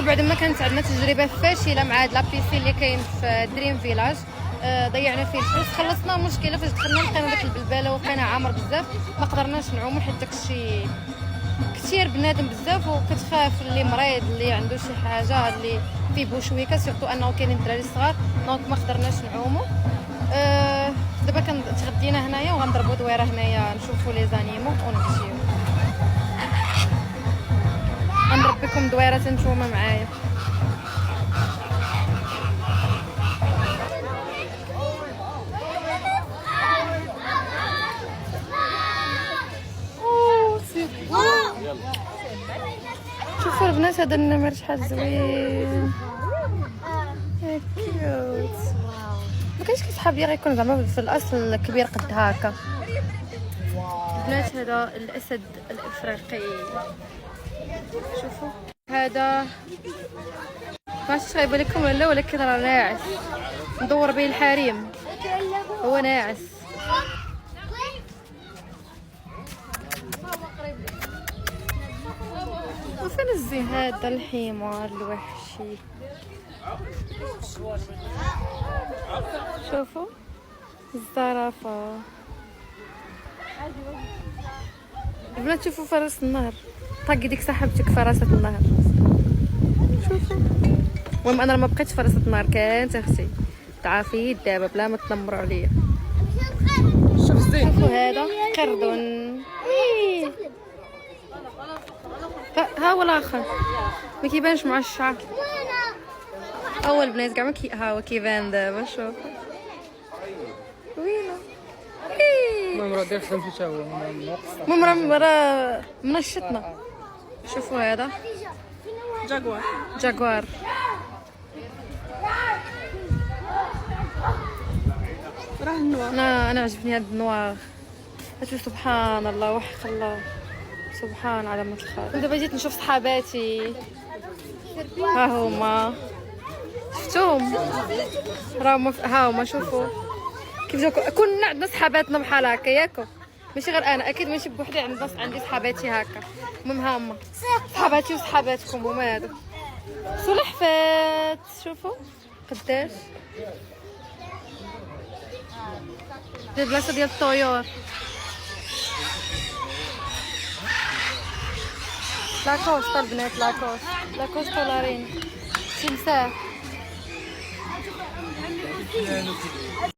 بعد ما كانت عندنا تجربه فاشله مع هاد لابيسين اللي كاين في دريم فيلاج. ضيعنا فيه الفلوس، خلصنا المشكله فاش دخلنا لقينا داك البلباله وكان عامر بزاف، ما قدرناش نعوموا حيت داكشي كثير بنادم بزاف، وكتخاف اللي مريض اللي عنده شي حاجه اللي فيه بوشويكه، سورتو انه كاينين الدراري صغار، دونك ما قدرناش نعوموا. دابا كنتغدينا هنايا وغنضربوا دويره هنايا نشوفوا لي زانيمو ونمشيو. غنضرب بكم دويره نتوما معايا. شوفوا البنات هذا النمر شحال زوين، كيوت. ما كاينش كيسحاب لي غيكون زعما في الاصل كبير قد هكا. البنات هذا الاسد الافريقي، شوفوا هذا ماعرفتش غيبان لكم ولا، ولكن راه ناعس ندور به الحريم، هو ناعس. وفين الزين هذا الحمار الوحشي، شوفوا الزرافة. البنات شوفوا فرس النهر، طاقي ديك صاحبتك فرسة النهر، شوفوا. المهم انا ما بقيتش فرسة النهر، كانت اختي تعافي دابا بلا ما تنمروا عليا. شوفوا هذا قردون، ها هو الاخر ما كيبانش مع الشعر. اول البنات كاع ها هو كيبان دابا، شوف وينه. المهم راه داير خدمتو حتى هو، المهم راه منشطنا. شوفوا هذا جاكوار. راه النوار. انا عجبني هاد النوار، سبحان الله وحق الله، سبحان علامة الخير. دابا جيت نشوف صحاباتي، ها هما شفتوهم، راهم ها هما، شوفوا كيف جاكم. كنا عندنا صحاباتنا بحال هكا ياكو، ماشي غير انا، اكيد ماشي بوحدي، عندي صحاباتي هكا. المهم ها هما صحاباتي وصحاباتكم هما هادو سلحفات، شوفوا قداش دي البلاصه ديال الطيور. لاكوست البنات، لاكوست طولارين، تمساح.